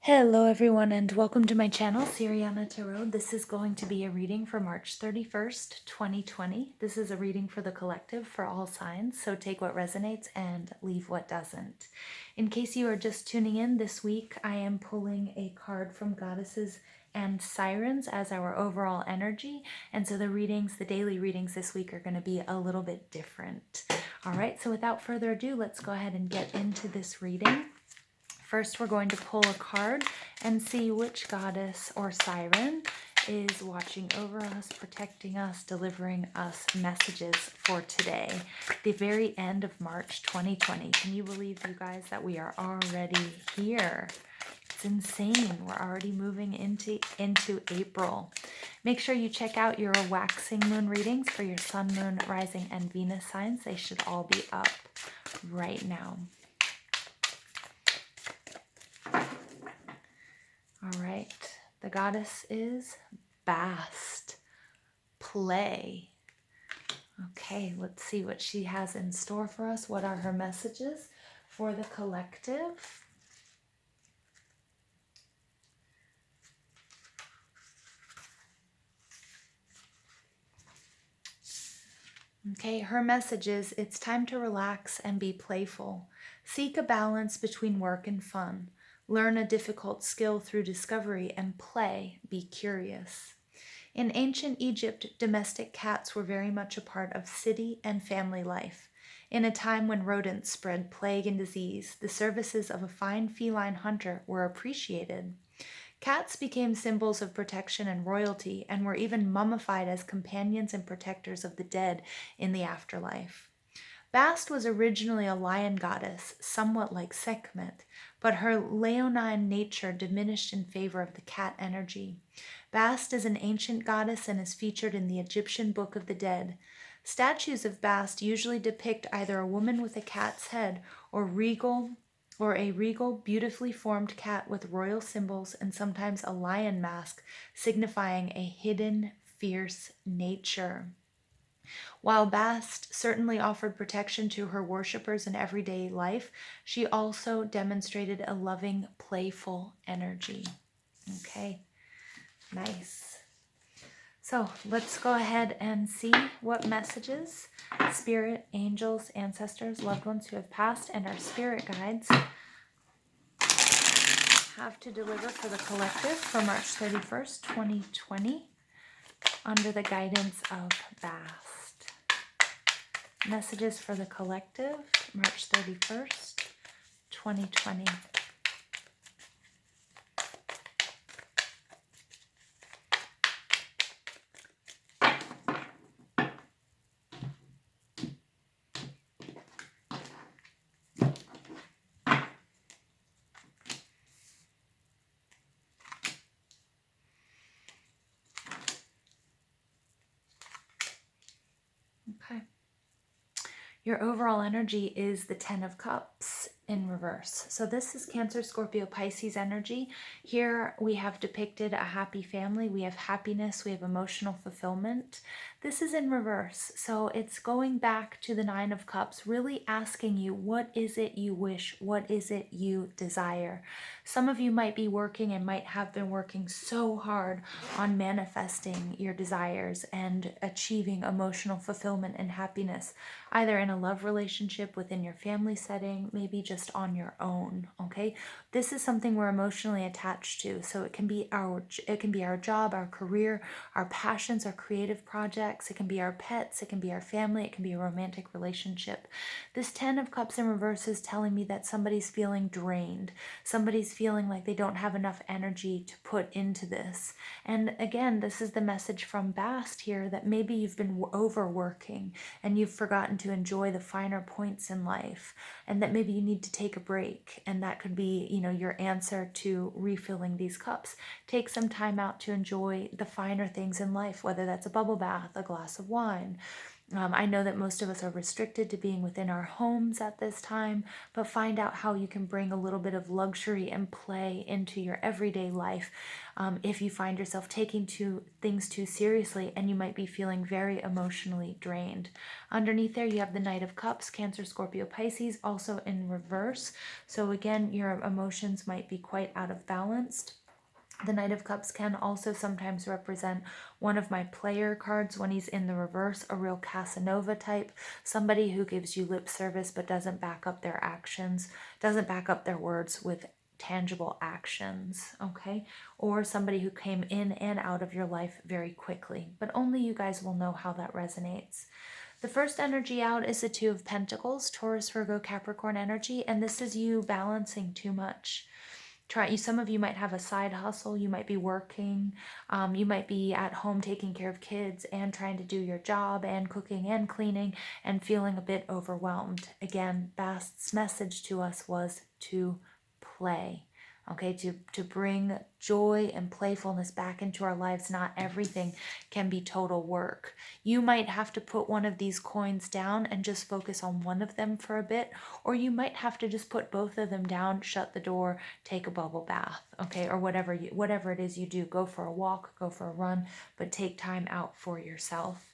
Hello everyone and welcome to my channel, Siriana Tarot. This is going to be a reading for March 31st, 2020. This is a reading for the collective for all signs, so take what resonates and leave what doesn't. In case you are just tuning in, this week I am pulling a card from Goddesses and Sirens as our overall energy, and so the daily readings this week are going to be a little bit different. All right, so without further ado, let's go ahead and get into this reading. First, we're going to pull a card and see which goddess or siren is watching over us, protecting us, delivering us messages for today, the very end of March 2020. Can you believe, you guys, that we are already here? It's insane. We're already moving into April. Make sure you check out your waxing moon readings for your sun, moon, rising, and Venus signs. They should all be up right now. All right, the goddess is Bast, play. Okay, let's see what she has in store for us. What are her messages for the collective? Okay, her message is, it's time to relax and be playful. Seek a balance between work and fun. Learn a difficult skill through discovery and play. Be curious. In ancient Egypt, domestic cats were very much a part of city and family life. In a time when rodents spread plague and disease, the services of a fine feline hunter were appreciated. Cats became symbols of protection and royalty and were even mummified as companions and protectors of the dead in the afterlife. Bast was originally a lion goddess, somewhat like Sekhmet, but her leonine nature diminished in favor of the cat energy. Bast is an ancient goddess and is featured in the Egyptian Book of the Dead. Statues of Bast usually depict either a woman with a cat's head or a regal, beautifully formed cat with royal symbols and sometimes a lion mask, signifying a hidden, fierce nature. While Bast certainly offered protection to her worshippers in everyday life, she also demonstrated a loving, playful energy. Okay, nice. So let's go ahead and see what messages spirit, angels, ancestors, loved ones who have passed, and our spirit guides have to deliver for the collective for March 31st, 2020, under the guidance of Bast. Messages for the collective, March 31st, 2020. Okay. Your overall energy is the 10 of Cups in reverse. So this is Cancer, Scorpio, Pisces energy. Here we have depicted a happy family. We have happiness. We have emotional fulfillment. This is in reverse. So it's going back to the 9 of Cups, really asking you, what is it you wish? What is it you desire? Some of you might be working and might have been working so hard on manifesting your desires and achieving emotional fulfillment and happiness, either in a love relationship, within your family setting, maybe just on your own. Okay, this is something we're emotionally attached to. So it can be our job, our career, our passions, our creative projects. It can be our pets. It can be our family. It can be a romantic relationship. This 10 of Cups in reverse is telling me that somebody's feeling drained. Somebody's feeling like they don't have enough energy to put into this. And again, this is the message from Bast here, that maybe you've been overworking and you've forgotten to enjoy the finer points in life, and that maybe you need to take a break, and that could be, your answer to refilling these cups. Take some time out to enjoy the finer things in life, whether that's a bubble bath, a glass of wine, I know that most of us are restricted to being within our homes at this time, but find out how you can bring a little bit of luxury and play into your everyday life. If you find yourself taking things too seriously and you might be feeling very emotionally drained. Underneath there, you have the Knight of Cups, Cancer, Scorpio, Pisces, also in reverse. So again, your emotions might be quite out of balance. The Knight of Cups can also sometimes represent one of my player cards when he's in the reverse, a real Casanova type, somebody who gives you lip service but doesn't back up their actions, doesn't back up their words with tangible actions, okay? Or somebody who came in and out of your life very quickly, but only you guys will know how that resonates. The first energy out is the Two of Pentacles, Taurus, Virgo, Capricorn energy, and this is you balancing too much. Some of you might have a side hustle, you might be working, you might be at home taking care of kids and trying to do your job and cooking and cleaning and feeling a bit overwhelmed. Again, Bast's message to us was to play. Okay, to bring joy and playfulness back into our lives. Not everything can be total work. You might have to put one of these coins down and just focus on one of them for a bit, or you might have to just put both of them down, shut the door, take a bubble bath, okay, or whatever it is you do. Go for a walk, go for a run, but take time out for yourself.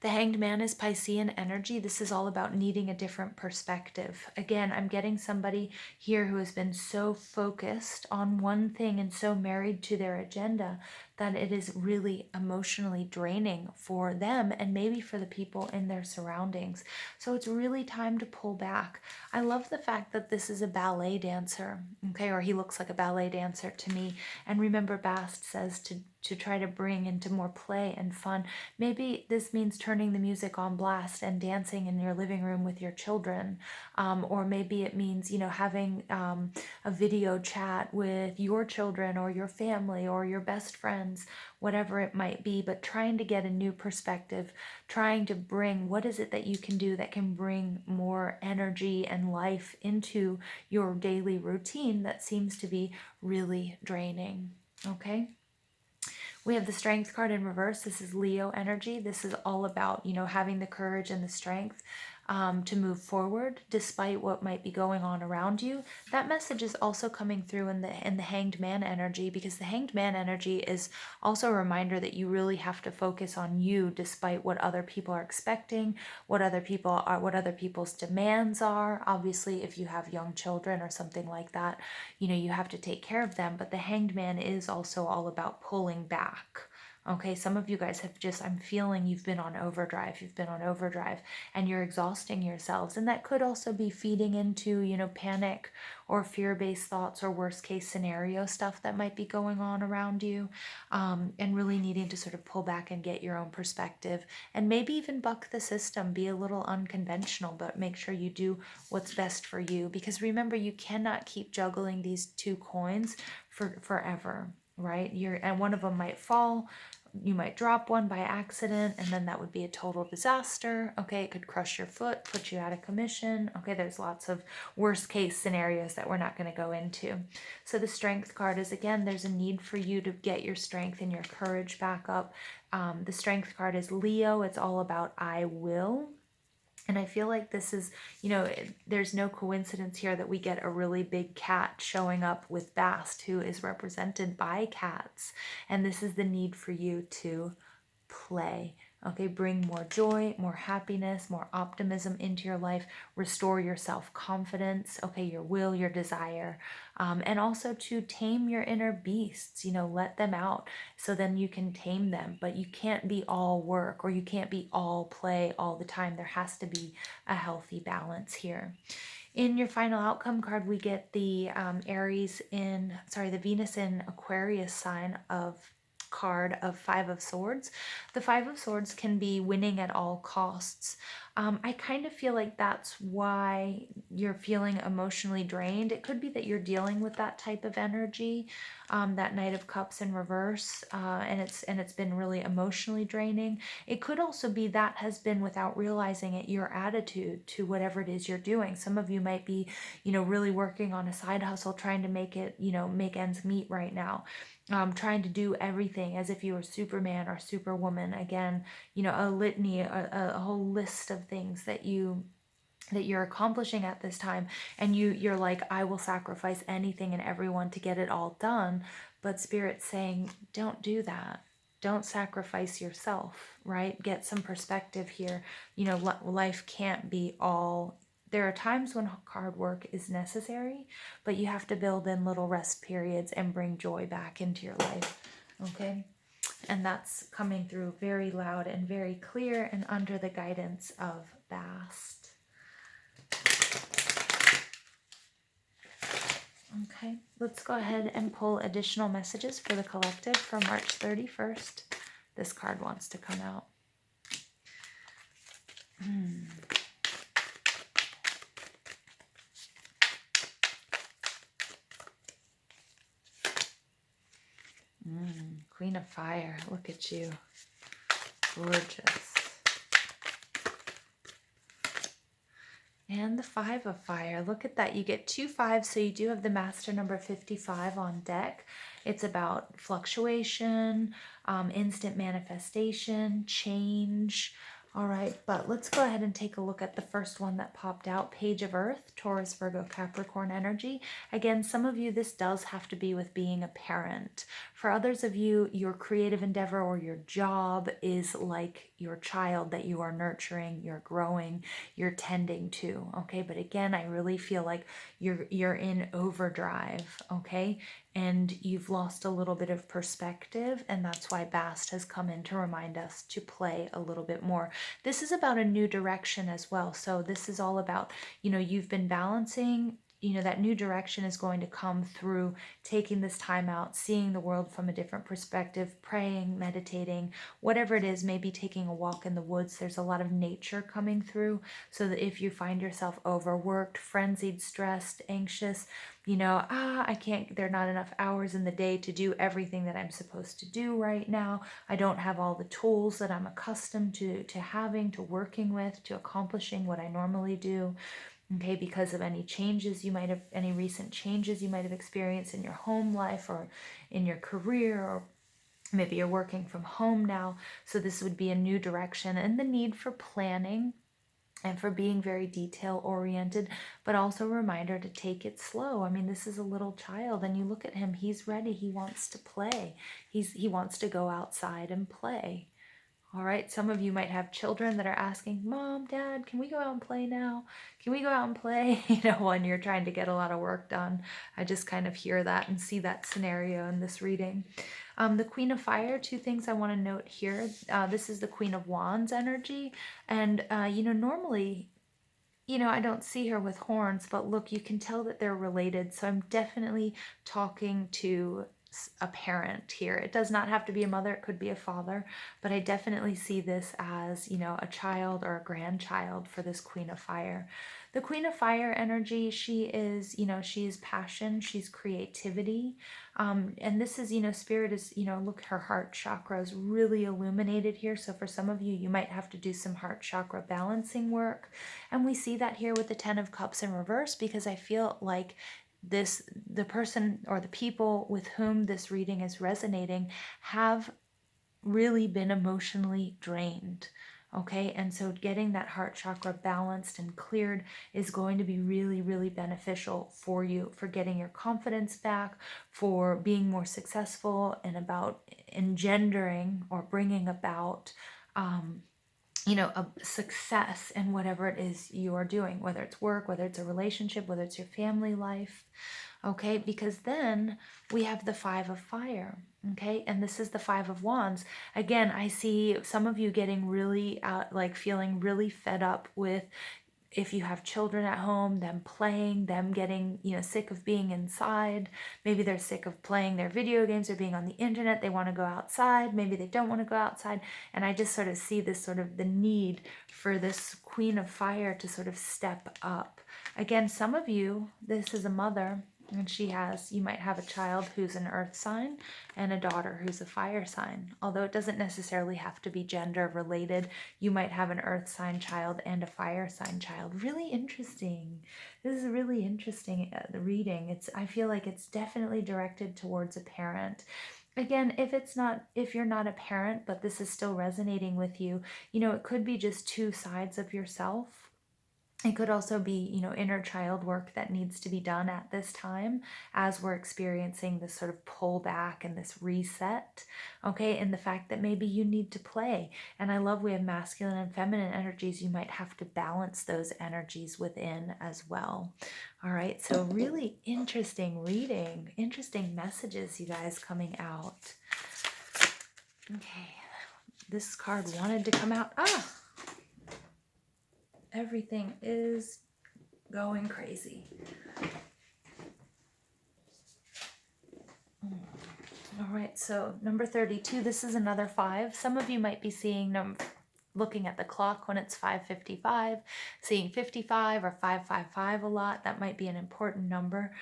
The Hanged Man is Piscean energy. This is all about needing a different perspective. Again, I'm getting somebody here who has been so focused on one thing and so married to their agenda that it is really emotionally draining for them and maybe for the people in their surroundings. So it's really time to pull back. I love the fact that this is a ballet dancer, okay, or he looks like a ballet dancer to me. And remember, Bast says to try to bring into more play and fun. Maybe this means turning the music on blast and dancing in your living room with your children. Or maybe it means, having a video chat with your children or your family or your best friends, whatever it might be, but trying to get a new perspective, trying to bring what is it that you can do that can bring more energy and life into your daily routine that seems to be really draining. Okay? We have the Strength card in reverse. This is Leo energy. This is all about, having the courage and the strength to move forward despite what might be going on around you. That message is also coming through in the Hanged Man energy, because the Hanged Man energy is also a reminder that you really have to focus on you despite what other people are expecting, what other people's demands are. Obviously, if you have young children or something like that, you have to take care of them, but the Hanged Man is also all about pulling back. Okay, some of you guys I'm feeling you've been on overdrive. You've been on overdrive and you're exhausting yourselves. And that could also be feeding into, panic or fear-based thoughts or worst case scenario stuff that might be going on around you. And really needing to sort of pull back and get your own perspective and maybe even buck the system, be a little unconventional, but make sure you do what's best for you. Because remember, you cannot keep juggling these two coins forever, right? And one of them might fall. You might drop one by accident, and then that would be a total disaster. Okay, it could crush your foot, put you out of commission. Okay, there's lots of worst case scenarios that we're not going to go into. So the Strength card is, again, there's a need for you to get your strength and your courage back up. The Strength card is Leo. It's all about I will. And I feel like this is, there's no coincidence here that we get a really big cat showing up with Bast, who is represented by cats. And this is the need for you to play. Okay, bring more joy, more happiness, more optimism into your life. Restore your self-confidence, okay, your will, your desire. And also to tame your inner beasts, let them out so then you can tame them. But you can't be all work or you can't be all play all the time. There has to be a healthy balance here. In your final outcome card, we get the the Venus in Aquarius sign card of Five of Swords. The Five of Swords can be winning at all costs. I kind of feel like that's why you're feeling emotionally drained. It could be that you're dealing with that type of energy, that Knight of Cups in reverse, and it's been really emotionally draining. It could also be that has been, without realizing it, your attitude to whatever it is you're doing. Some of you might be, really working on a side hustle, trying to make it, make ends meet right now. Trying to do everything as if you were Superman or Superwoman. Again, a litany, a whole list of things that you're accomplishing at this time, and you're like, I will sacrifice anything and everyone to get it all done. But Spirit's saying, don't do that. Don't sacrifice yourself, right? Get some perspective here. Life can't be all. There are times when hard work is necessary, but you have to build in little rest periods and bring joy back into your life. Okay? And that's coming through very loud and very clear and under the guidance of Bast. Okay, let's go ahead and pull additional messages for the collective for March 31st. This card wants to come out. Queen of Fire, look at you. Gorgeous. And the Five of Fire, look at that. You get 2 5s, so you do have the master number 55 on deck. It's about fluctuation, instant manifestation, change. All right, but let's go ahead and take a look at the first one that popped out, Page of Earth, Taurus, Virgo, Capricorn energy. Again, some of you, this does have to be with being a parent. For others of you, your creative endeavor or your job is like your child that you are nurturing, you're growing, you're tending to, okay? But again, I really feel like you're in overdrive, okay? And you've lost a little bit of perspective, and that's why Bast has come in to remind us to play a little bit more. This is about a new direction as well. So this is all about, you've been balancing, that new direction is going to come through taking this time out, seeing the world from a different perspective, praying, meditating, whatever it is, maybe taking a walk in the woods. There's a lot of nature coming through, so that if you find yourself overworked, frenzied, stressed, anxious, I can't, there are not enough hours in the day to do everything that I'm supposed to do right now. I don't have all the tools that I'm accustomed to having, to working with, to accomplishing what I normally do. Okay, because of any changes you might have, any recent changes you might have experienced in your home life or in your career, or maybe you're working from home now. So this would be a new direction, and the need for planning and for being very detail oriented, but also a reminder to take it slow. I mean, this is a little child, and you look at him, he's ready, he wants to play. He wants to go outside and play. All right, some of you might have children that are asking, Mom, Dad, can we go out and play now? Can we go out and play? When you're trying to get a lot of work done. I just kind of hear that and see that scenario in this reading. The Queen of Fire, 2 things I want to note here. This is the Queen of Wands energy. And, normally, I don't see her with horns, but look, you can tell that they're related. So I'm definitely talking to a parent here. It does not have to be a mother, it could be a father, but I definitely see this as, a child or a grandchild for this Queen of Fire. The Queen of Fire energy, she is passion, she's creativity. And this is, Spirit is, look, her heart chakra is really illuminated here. So for some of you, you might have to do some heart chakra balancing work. And we see that here with the 10 of Cups in reverse, because I feel like the person or the people with whom this reading is resonating have really been emotionally drained. Okay, and so getting that heart chakra balanced and cleared is going to be really, really beneficial for you, for getting your confidence back, for being more successful, and about engendering or bringing about a success in whatever it is you are doing, whether it's work, whether it's a relationship, whether it's your family life. Okay, because then we have the 5 of Fire. Okay, and this is the 5 of Wands. Again, I see some of you getting really feeling really fed up with if you have children at home, them playing, them getting, sick of being inside. Maybe they're sick of playing their video games or being on the internet. They want to go outside. Maybe they don't want to go outside. And I just sort of see this sort of the need for this Queen of Fire to sort of step up. Again, some of you, this is a mother, and you might have a child who's an earth sign and a daughter who's a fire sign. Although it doesn't necessarily have to be gender related. You might have an earth sign child and a fire sign child. Really interesting. This is a really interesting reading. I feel like it's definitely directed towards a parent. Again, if you're not a parent, but this is still resonating with you, it could be just two sides of yourself. It could also be, inner child work that needs to be done at this time as we're experiencing this sort of pullback and this reset, okay? And the fact that maybe you need to play. And I love we have masculine and feminine energies. You might have to balance those energies within as well. All right, so really interesting reading, interesting messages, you guys, coming out. Okay, this card wanted to come out. Everything is going crazy. All right, so number 32, this is another 5. Some of you might be seeing looking at the clock when it's 5:55, seeing 55 or 555 a lot. That might be an important number.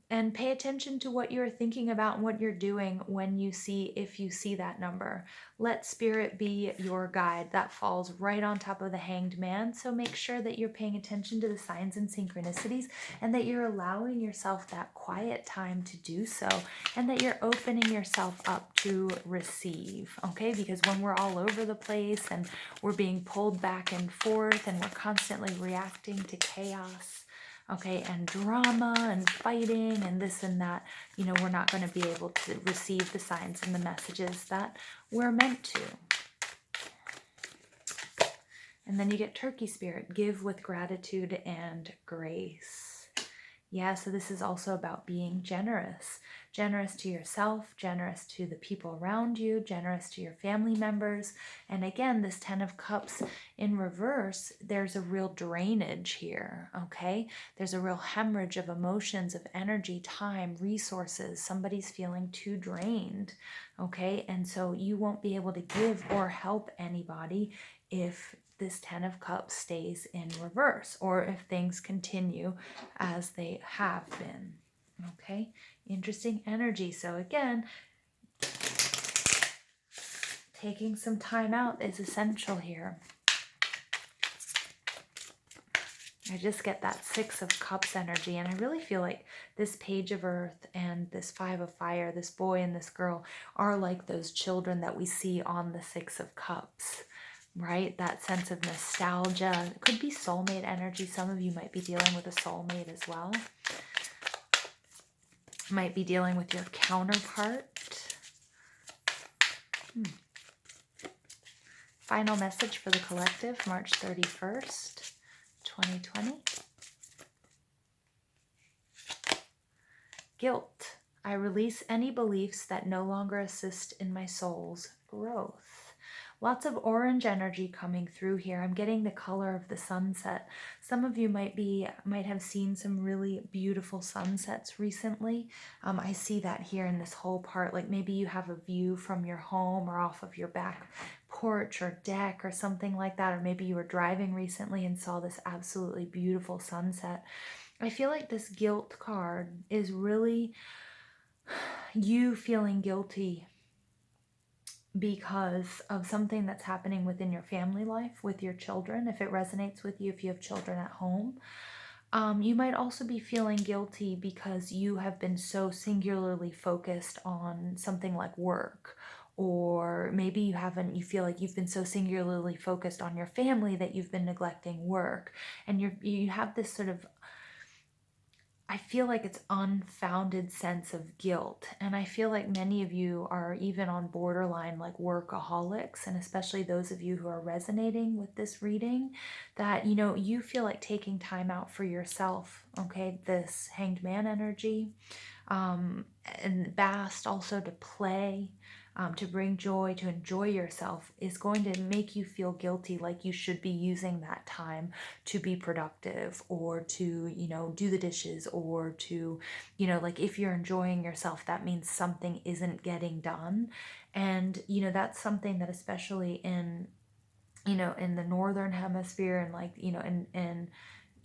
And pay attention to what you're thinking about and what you're doing if you see that number. Let spirit be your guide. That falls right on top of the Hanged Man. So make sure that you're paying attention to the signs and synchronicities, and that you're allowing yourself that quiet time to do so, and that you're opening yourself up to receive, okay? Because when we're all over the place and we're being pulled back and forth and we're constantly reacting to chaos, okay, and drama and fighting and this and that, we're not going to be able to receive the signs and the messages that we're meant to. And then you get Turkey Spirit, give with gratitude and grace. Yeah, so this is also about being generous. Generous to yourself, generous to the people around you, generous to your family members. And again, this 10 of Cups in reverse, there's a real drainage here, okay? There's a real hemorrhage of emotions, of energy, time, resources. Somebody's feeling too drained, okay? And so you won't be able to give or help anybody if this 10 of Cups stays in reverse, or if things continue as they have been, okay? Interesting energy. So again, taking some time out is essential here. I just get that 6 of Cups energy, and I really feel like this Page of Earth and this 5 of Fire, this boy and this girl, are like those children that we see on the 6 of Cups, right? That sense of nostalgia. It could be soulmate energy. Some of you might be dealing with a soulmate as well. Might be dealing with your counterpart. Final message for the collective, March 31st, 2020. Guilt. I release any beliefs that no longer assist in my soul's growth. Lots of orange energy coming through here. I'm getting the color of the sunset. Some of you might have seen some really beautiful sunsets recently. I see that here in this whole part. Like maybe you have a view from your home or off of your back porch or deck or something like that. Or maybe you were driving recently and saw this absolutely beautiful sunset. I feel like this guilt card is really you feeling guilty because of something that's happening within your family life with your children. If it resonates with you, if you have children at home, you might also be feeling guilty because you have been so singularly focused on something like work, or maybe you feel like you've been so singularly focused on your family that you've been neglecting work, and you have this sort of, I feel like it's unfounded sense of guilt. And I feel like many of you are even on borderline like workaholics, and especially those of you who are resonating with this reading, that, you feel like taking time out for yourself, okay? This Hanged Man energy, and Bast also to play, to bring joy, to enjoy yourself, is going to make you feel guilty, like you should be using that time to be productive, or to, do the dishes, or to, like, if you're enjoying yourself, that means something isn't getting done. And, that's something that, especially in, in the northern hemisphere, and, like, in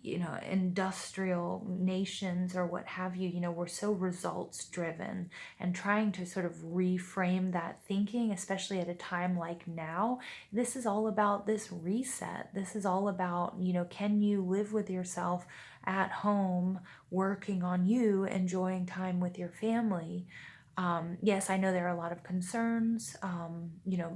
industrial nations or what have you, we're so results driven, and trying to sort of reframe that thinking, especially at a time like now. This is all about this reset. This is all about, can you live with yourself at home, working on you, enjoying time with your family? Yes, I know there are a lot of concerns,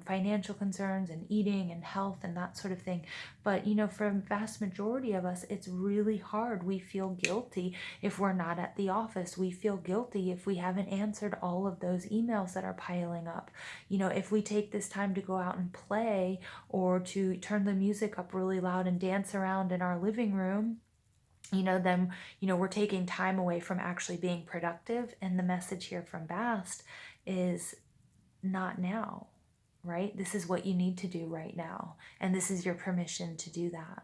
financial concerns, and eating and health and that sort of thing. But, for a vast majority of us, it's really hard. We feel guilty if we're not at the office. We feel guilty if we haven't answered all of those emails that are piling up. If we take this time to go out and play, or to turn the music up really loud and dance around in our living room, then, we're taking time away from actually being productive. And the message here from Bast is not now, right? This is what you need to do right now. And this is your permission to do that.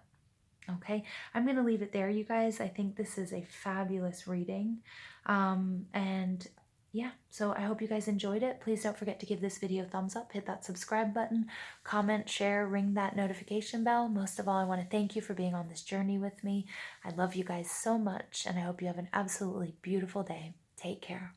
Okay, I'm going to leave it there, you guys. I think this is a fabulous reading. And yeah, so I hope you guys enjoyed it. Please don't forget to give this video a thumbs up, hit that subscribe button, comment, share, ring that notification bell. Most of all, I want to thank you for being on this journey with me. I love you guys so much, and I hope you have an absolutely beautiful day. Take care.